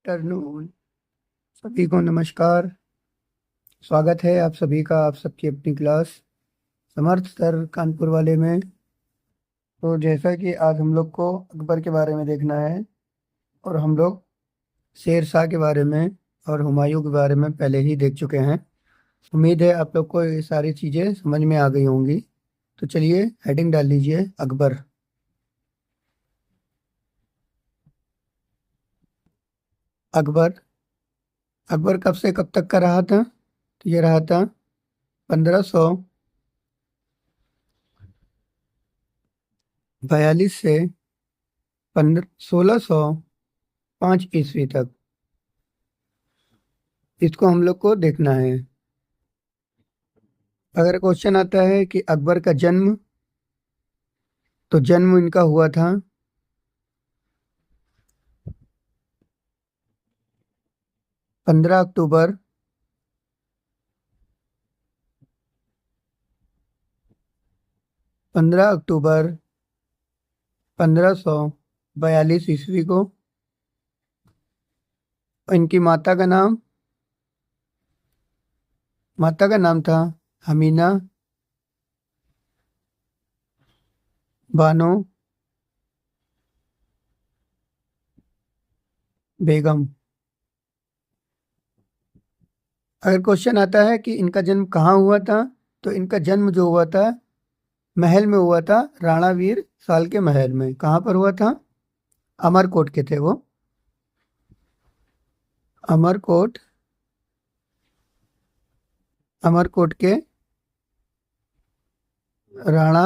Afternoon. सभी को नमस्कार। स्वागत है आप सभी का आप सबकी अपनी क्लास समर्थ सर कानपुर वाले में। तो जैसा कि आज हम लोग को अकबर के बारे में देखना है और हम लोग शेर शाह के बारे में और हुमायूं के बारे में पहले ही देख चुके हैं। उम्मीद है आप लोग को ये सारी चीज़ें समझ में आ गई होंगी। तो चलिए हेडिंग डाल लीजिए अकबर। अकबर अकबर कब से कब तक का रहा था? तो ये रहा था 1542 से 1605 ईस्वी तक। इसको हम लोग को देखना है। अगर क्वेश्चन आता है कि अकबर का जन्म, तो जन्म इनका हुआ था 15 अक्टूबर 1542 ईस्वी को। इनकी माता का नाम था हमीना बानो बेगम। अगर क्वेश्चन आता है कि इनका जन्म कहाँ हुआ था, तो इनका जन्म जो हुआ था महल में हुआ था, राणा वीर साल के महल में। कहाँ पर हुआ था? अमरकोट के थे वो। अमरकोट अमरकोट के राणा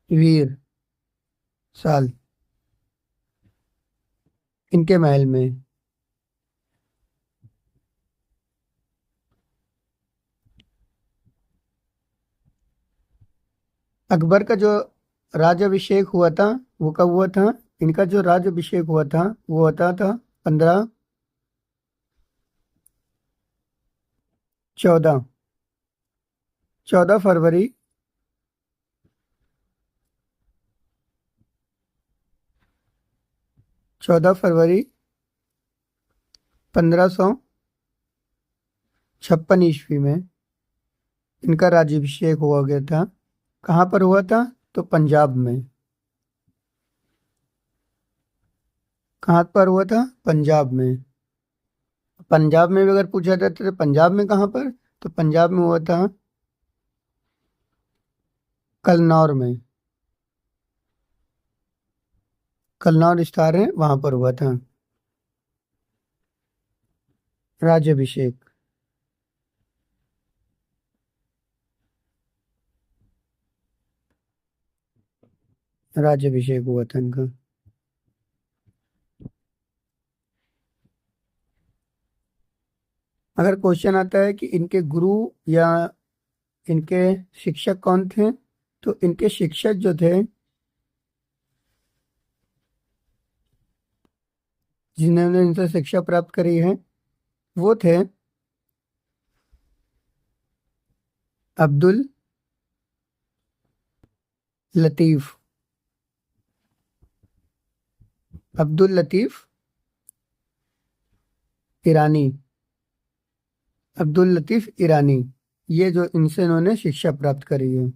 वीर साल इनके महल में। अकबर का जो राज्याभिषेक हुआ था वो कब हुआ था? इनका जो राज्याभिषेक हुआ था वो होता था 14 फरवरी 1556 ईस्वी में इनका राज्याभिषेक हुआ गया था। कहाँ पर हुआ था? तो पंजाब में। कहाँ पर हुआ था? पंजाब में। पंजाब में भी अगर पूछा जाता तो पंजाब में कहाँ पर? तो पंजाब में हुआ था कलनौर में। कलनौर स्थान है, वहां पर हुआ था राज्याभिषेक। राज्याभिषेक हुआ था इनका। अगर क्वेश्चन आता है कि इनके गुरु या इनके शिक्षक कौन थे, तो इनके शिक्षक जो थे, जिन्होंने इनसे शिक्षा प्राप्त करी है, वो थे अब्दुल लतीफ। अब्दुल लतीफ ईरानी। अब्दुल लतीफ ईरानी, ये जो इनसे इन्होंने शिक्षा प्राप्त करी है।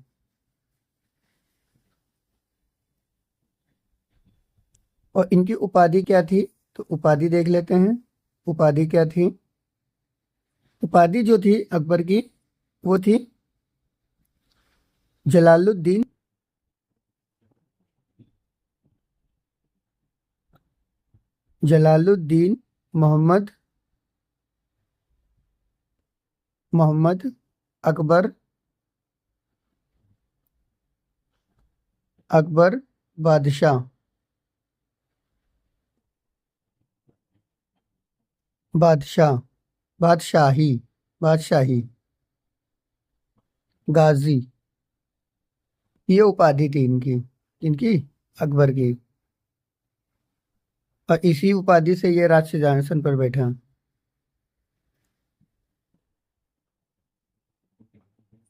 और इनकी उपाधि क्या थी? तो उपाधि देख लेते हैं। उपाधि क्या थी? उपाधि जो थी अकबर की, वो थी जलालुद्दीन जलालुद्दीन मोहम्मद मोहम्मद अकबर अकबर बादशाह बादशाह बादशाही बादशाही गाजी, ये उपाधि थी इनकी। इनकी अकबर की। और इसी उपाधि से ये राज सिंहासन पर बैठा।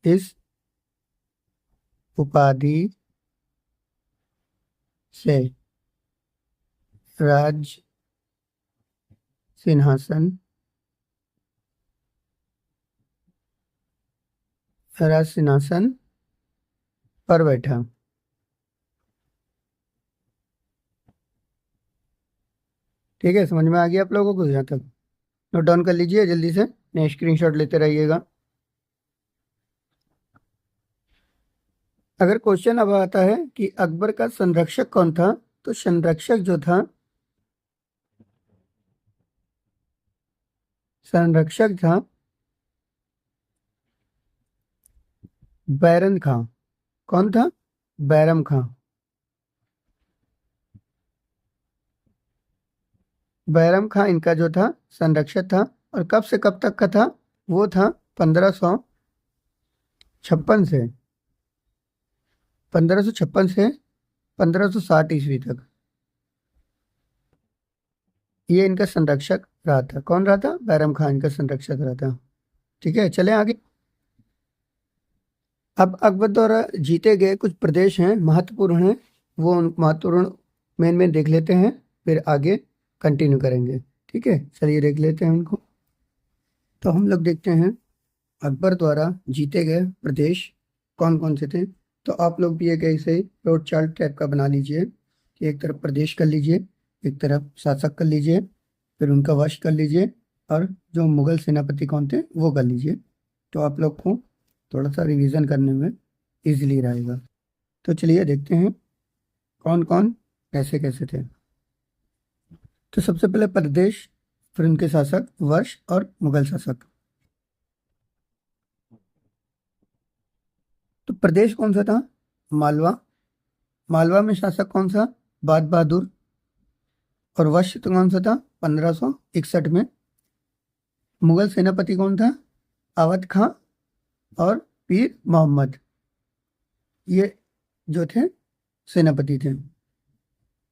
इस उपाधि से राज सिंहासन राज सिंहासन पर बैठा। ठीक है, समझ में आ गया आप लोगों को यहाँ तक? नोट डाउन कर लीजिए जल्दी से, नहीं स्क्रीनशॉट लेते रहिएगा। अगर क्वेश्चन अब आता है कि अकबर का संरक्षक कौन था, तो संरक्षक जो था, संरक्षक था बैरम खां। कौन था? बैरम खां। बैरम खां इनका जो था संरक्षक था। और कब से कब तक का था? वो था 1556 से 1556 से 1560 ईस्वी तक ये इनका संरक्षक रहा था। कौन रहा था? बैरम खान इनका संरक्षक रहा था। ठीक है, चलें आगे। अब अकबर द्वारा जीते गए कुछ प्रदेश हैं, महत्वपूर्ण हैं, वो उन महत्वपूर्ण मेन मेन देख लेते हैं, फिर आगे कंटिन्यू करेंगे। ठीक है, चलिए देख लेते हैं उनको। तो हम लोग देखते हैं अकबर द्वारा जीते गए प्रदेश कौन कौन से थे। तो आप लोग भी एक ऐसे रोड चार्ट टाइप का बना लीजिए कि एक तरफ प्रदेश कर लीजिए, एक तरफ शासक कर लीजिए, फिर उनका वश कर लीजिए, और जो मुगल सेनापति कौन थे वो कर लीजिए। तो आप लोग को थोड़ा सा रिवीजन करने में इजीली रहेगा। तो चलिए देखते हैं कौन कौन कैसे कैसे थे। तो सबसे पहले प्रदेश, फिर उनके शासक, वर्ष और मुगल शासक। तो प्रदेश कौन सा था? मालवा। मालवा में शासक कौन सा? बाज बहादुर। और वर्ष तो कौन सा था? 1561 में। मुगल सेनापति कौन था? अवध खां और पीर मोहम्मद, ये जो थे सेनापति थे।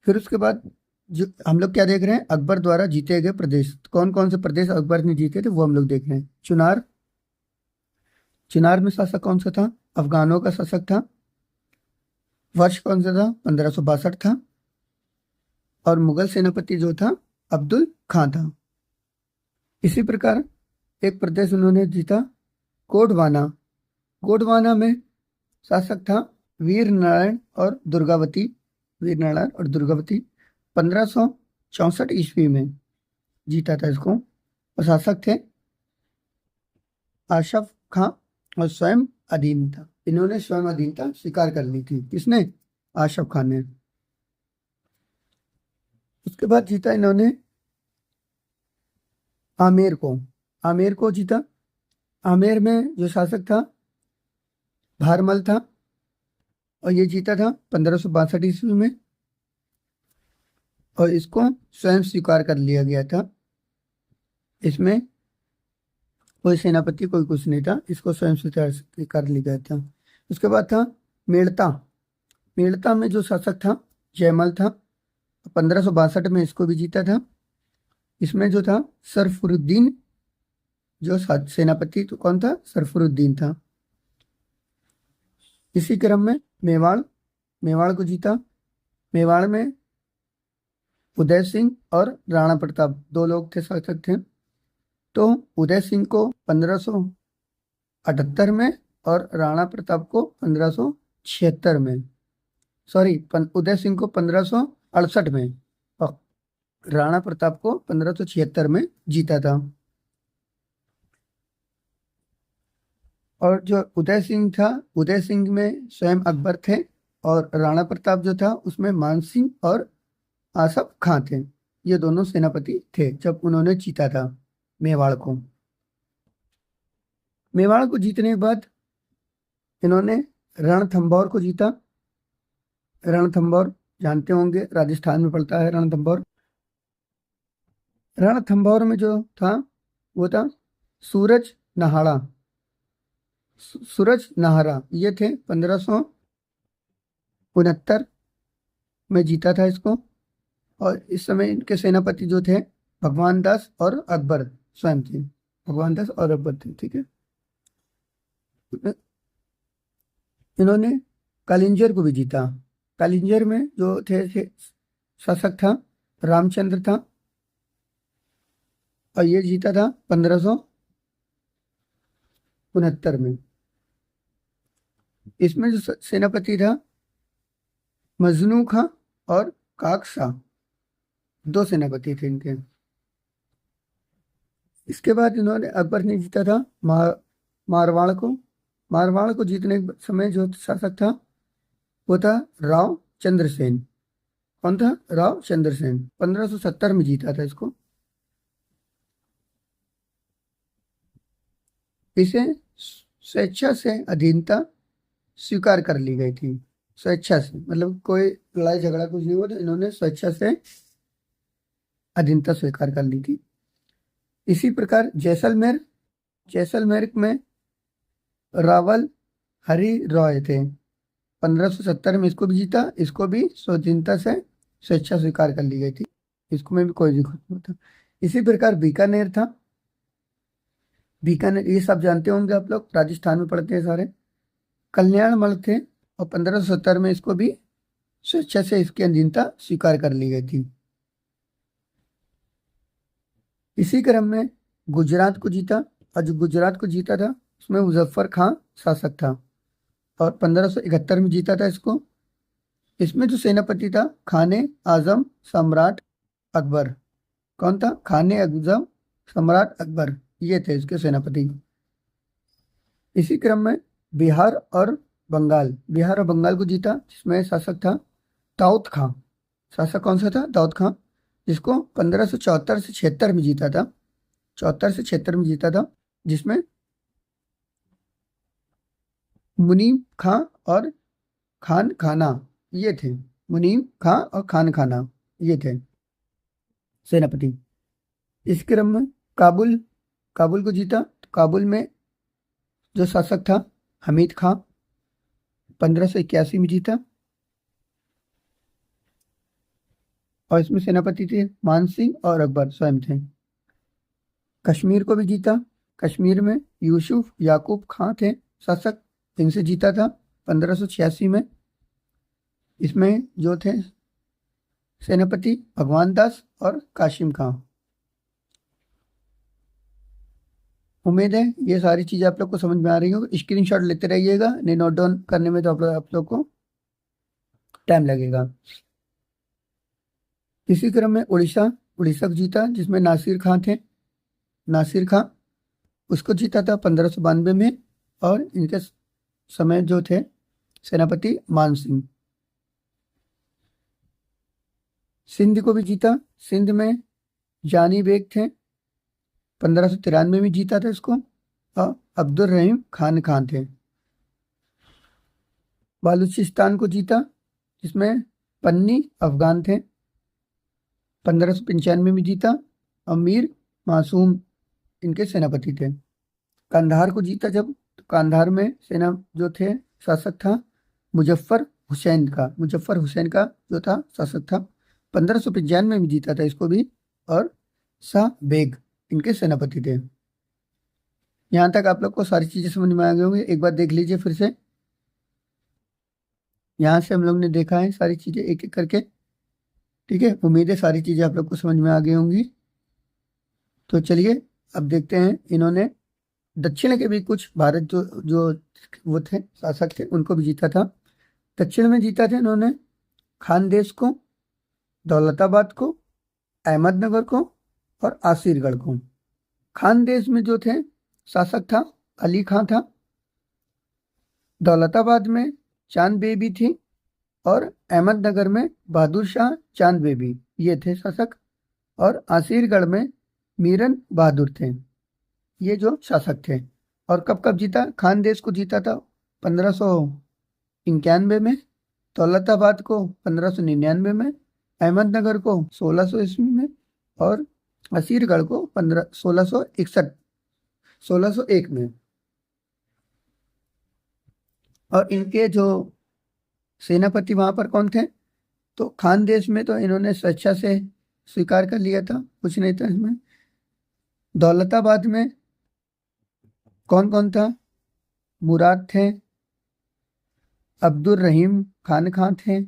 फिर उसके बाद जो हम लोग क्या देख रहे हैं, अकबर द्वारा जीते गए प्रदेश, कौन कौन से प्रदेश अकबर ने जीते थे वो हम लोग देख रहे हैं। चुनार, चुनार में शासक कौन सा था? अफगानों का शासक था। वर्ष कौन सा था? 1562 था। और मुगल सेनापति जो था अब्दुल खां था। इसी प्रकार एक प्रदेश उन्होंने जीता, गोंडवाना। गोंडवाना में शासक था वीर नारायण और दुर्गावती। वीर नारायण और दुर्गावती 1564 ईस्वी में जीता था इसको। और शासक थे आशफ खां और स्वयं अधीनता। इन्होंने स्वयं अधीनता स्वीकार कर ली थी। किसने? आशफ खान ने। उसके बाद जीता इन्होंने आमेर को। आमेर को जीता। आमेर में जो शासक था भारमल था, और ये जीता था 1562 ईस्वी में। और इसको स्वयं स्वीकार कर लिया गया था। इसमें कोई सेनापति कोई कुछ नहीं था, इसको स्वयं स्वीकार कर लिया गया था। उसके बाद था मेड़ता। मेड़ता में जो शासक था जयमल था। 1562 में इसको भी जीता था। इसमें जो था सरफरुद्दीन, जो सेनापति तो कौन था? सरफरुद्दीन था। इसी क्रम में मेवाड़, मेवाड़ को जीता। मेवाड़ में उदय सिंह और राणा प्रताप दो लोग थे, शासक थे। तो उदय सिंह को 1578 में और राणा प्रताप को 1576 में, सॉरी उदय सिंह को 1568 में और राणा प्रताप को 1576 में जीता था। और जो उदय सिंह था, उदय सिंह में स्वयं अकबर थे, और राणा प्रताप जो था उसमें मान सिंह और आसफ खां थे। ये दोनों सेनापति थे जब उन्होंने जीता था मेवाड़ को। मेवाड़ को जीतने के बाद इन्होंने रणथंभौर को जीता। रणथंभौर जानते होंगे, राजस्थान में पड़ता है रणथंभौर। रणथंभौर में जो था वो था सूरज नहाड़ा। सूरज नहारा ये थे 1569 में जीता था इसको। और इस समय इनके सेनापति जो थे भगवान दास और अकबर स्वयं थे। भगवान दास और अकबर थे। ठीक है, इन्होंने कालिंजर को भी जीता। कालिंजर में जो थे शासक था रामचंद्र था। और ये जीता था 1569 में। इसमें जो सेनापति था मजनू खां और काक शाह, दो सेनापति थे इनके। इसके बाद इन्होंने अकबर ने जीता था मारवाड़ को। मारवाड़ को जीतने के समय जो शासक था वो था राव चंद्रसेन। कौन था? राव चंद्रसेन। 1570 में जीता था इसको। इसे स्वेच्छा से अधीनता स्वीकार कर ली गई थी। स्वेच्छा से मतलब कोई लड़ाई झगड़ा कुछ नहीं हुआ, तो इन्होंने स्वेच्छा से अधीनता स्वीकार कर ली थी। इसी प्रकार जैसलमेर, जैसलमेर में रावल हरि रॉय थे। 1570 में इसको भी जीता। इसको भी स्वाधीनता से स्वेच्छा स्वीकार कर ली गई थी, इसको में भी कोई दिक्कत नहीं होता। इसी प्रकार बीकानेर था। बीकानेर ये सब जानते होंगे आप लोग, राजस्थान में पड़ते हैं सारे। कल्याण मल थे और 1570 में इसको भी स्वेच्छा से इसकी अधीनता स्वीकार कर ली गई थी। इसी क्रम में गुजरात को जीता, और जो गुजरात को जीता था उसमें मुजफ्फर खां शासक था और 1571 में जीता था इसको। इसमें जो सेनापति था खाने आजम सम्राट अकबर। कौन था? खाने आजम सम्राट अकबर, ये थे इसके सेनापति। इसी क्रम में बिहार और बंगाल, बिहार और बंगाल को जीता, जिसमें शासक था दाऊद खां। शासक कौन सा था? दाऊद खां, जिसको 1574 से 76 में जीता था। 74 से 76 में जीता था, जिसमें मुनीम खां और खान खाना ये थे। मुनीम खां और खान खाना ये थे सेनापति। इस क्रम में काबुल, काबुल को जीता। तो काबुल में जो शासक था हमीद खां, 1581 में जीता, और इसमें सेनापति थे मान सिंह और अकबर स्वयं थे। कश्मीर को भी जीता। कश्मीर में यूसुफ याकूब खां थे शासक, इनसे जीता था 1586 में। इसमें जो थे सेनापति भगवान दास और काशिम खां। उम्मीद है ये सारी चीजें आप लोग को समझ में आ रही होगी। स्क्रीनशॉट लेते रहिएगा, नहीं नोट डाउन करने में तो आप लोग को टाइम लगेगा। इसी क्रम में उड़ीसा, उड़ीसा को जीता, जिसमें नासिर खां थे। नासिर खां उसको जीता था 1592 में, और इनके समय जो थे सेनापति मान सिंह। सिंध को भी जीता। सिंध में जानी बेग थे, 1593 में जीता था इसको, और अब्दुल रहीम खान खान थे। बालूचिस्तान को जीता, जिसमें पन्नी अफगान थे, 1595 में जीता, और मीर मासूम इनके सेनापति थे। कंधार को जीता जब, तो कंधार में सेना जो थे शासक था मुजफ्फर हुसैन का। मुजफ्फर हुसैन का जो था शासक था, 1595 में जीता था इसको भी, और शाह बेग इनके सेनापति थे। यहाँ तक आप लोग को सारी चीजें समझ में आ गई होंगी। एक बार देख लीजिए फिर से। यहाँ से हम लोग ने देखा है सारी चीजें एक एक करके, ठीक है। उम्मीद है सारी चीजें आप लोग को समझ में आ गई होंगी। तो चलिए अब देखते हैं, इन्होंने दक्षिण के भी कुछ भारत जो जो वो थे शासक थे उनको भी जीता था। दक्षिण में जीता था इन्होंने खानदेश को, दौलताबाद को, अहमदनगर को और आसिरगढ़ को। खानदेश में जो थे शासक था अली खां था। दौलताबाद में चांद बेबी थी, और अहमदनगर में बहादुर शाह चांद बेबी ये थे शासक, और आसिरगढ़ में मीरन बहादुर थे, ये जो शासक थे। और कब कब जीता? खानदेश को जीता था 1591 में, दौलताबाद को 1599 में, अहमदनगर को 1600 ईस्वी में, और असीरगढ़ को 1601 में। और इनके जो सेनापति वहां पर कौन थे? तो खानदेश में तो इन्होंने स्वेच्छा से स्वीकार कर लिया था, कुछ नहीं था इसमें। दौलताबाद में कौन कौन था? मुराद थे, अब्दुल रहीम खान खां थे,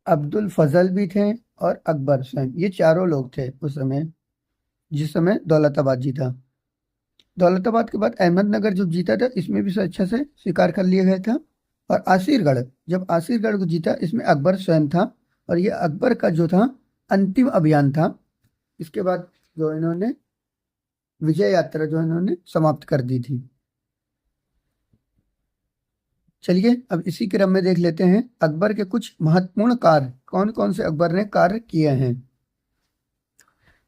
अब्दुल फजल भी थे और अकबर स्वयं, ये चारों लोग थे उस समय, जिस समय दौलताबाद जीता। दौलताबाद के बाद अहमदनगर जो जीता था, इसमें भी अच्छा से स्वीकार कर लिया गया था। और आसिरगढ़, जब आसिरगढ़ को जीता, इसमें अकबर स्वयं था। और ये अकबर का जो था अंतिम अभियान था। इसके बाद जो इन्होंने विजय यात्रा जो इन्होंने समाप्त कर दी थी। चलिए अब इसी क्रम में देख लेते हैं अकबर के कुछ महत्वपूर्ण कार्य कौन कौन से अकबर ने कार्य किए हैं।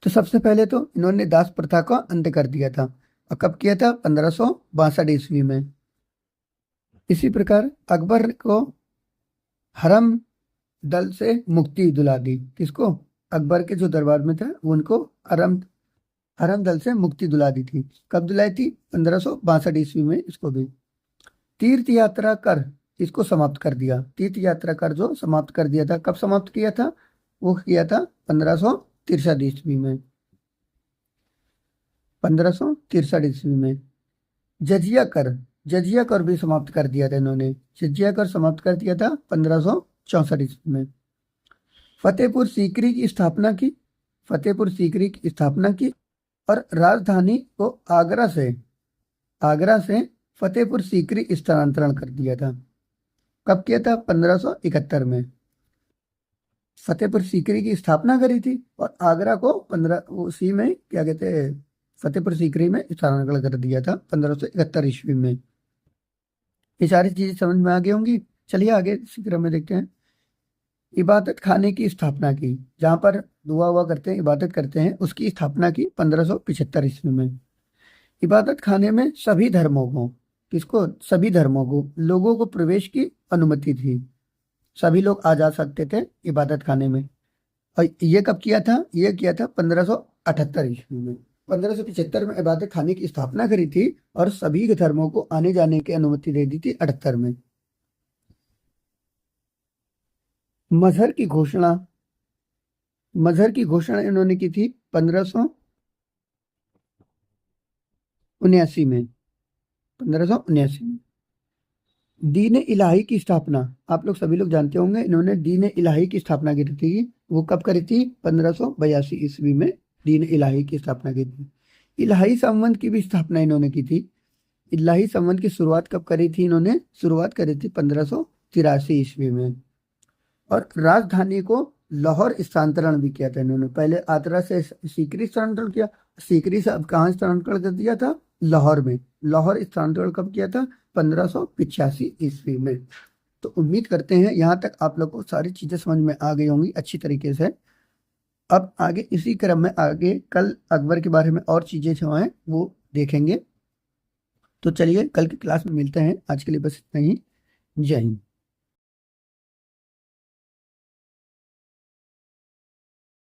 तो सबसे पहले तो इन्होंने दास प्रथा का अंत कर दिया था। और कब किया था? 1562 ईस्वी में। इसी प्रकार अकबर को हरम दल से मुक्ति दिला दी। किसको? अकबर के जो दरबार में था उनको हरम हरम दल से मुक्ति दिला दी थी। कब दिलाई थी? 1562 ईस्वी में। इसको भी तीर्थ यात्रा कर इसको समाप्त कर दिया। तीर्थ यात्रा कर जो समाप्त कर दिया था, कब समाप्त किया था? वो किया था 1563 ईस्वी में। 1563 ईस्वी में। जजिया कर, जजिया कर भी समाप्त कर दिया था इन्होंने। जजिया कर समाप्त कर दिया था 1564 ईस्वी में। फतेहपुर सीकरी की स्थापना की। फतेहपुर सीकरी की स्थापना की और राजधानी को आगरा से फतेहपुर सीकरी स्थानांतरण कर दिया था। कब किया था? 1571 में। फतेहपुर सीकरी की स्थापना करी थी और आगरा को 15 उसी में क्या कहते हैं, फतेहपुर सीकरी में स्थानांतरण कर दिया था 1571 ईस्वी में। ये सारी चीजें समझ में आ गई होंगी। चलिए आगे इसी क्रम में देखते हैं। इबादत खाने की स्थापना की, जहां पर दुआ हुआ करते हैं, इबादत करते हैं, उसकी स्थापना की 1575 ईस्वी में। इबादत खाने में सभी धर्मों को, किसको? सभी धर्मों को, लोगों को प्रवेश की अनुमति थी। सभी लोग आ जा सकते थे इबादत खाने में। और ये कब किया था? ये किया था 1578 ईस्वी में। 1575 में इबादत खाने की स्थापना करी थी और सभी धर्मों को आने जाने की अनुमति दे दी थी 78 में। मजहर की घोषणा, मजहर की घोषणा इन्होंने की थी 1579 में। 1579 में। दीन इलाही की स्थापना, आप लोग सभी लोग जानते होंगे, इन्होंने दीन इलाही की स्थापना की थी। वो कब करी थी? 1582 ईस्वी में दीन इलाही की स्थापना की थी। इलाही संवत की भी स्थापना इन्होंने की थी। इलाही संवत की शुरुआत कब करी थी? इन्होंने शुरुआत करी थी 1583 ईस्वी में। और राजधानी को लाहौर स्थानांतरण भी किया था इन्होंने। पहले आगरा से सीकरी स्थानांतरण किया, सीकरी से अब कहाँ स्थानांतरण कर दिया था? लाहौर में। लाहौर स्थानांतरण कब किया था? 1585 ईस्वी में। तो उम्मीद करते हैं यहाँ तक आप लोग को सारी चीजें समझ में आ गई होंगी अच्छी तरीके से। अब आगे इसी क्रम में आगे कल अकबर के बारे में और चीजें जो हैं वो देखेंगे। तो चलिए कल की क्लास में मिलते हैं। आज के लिए बस इतना ही। जय हिंद।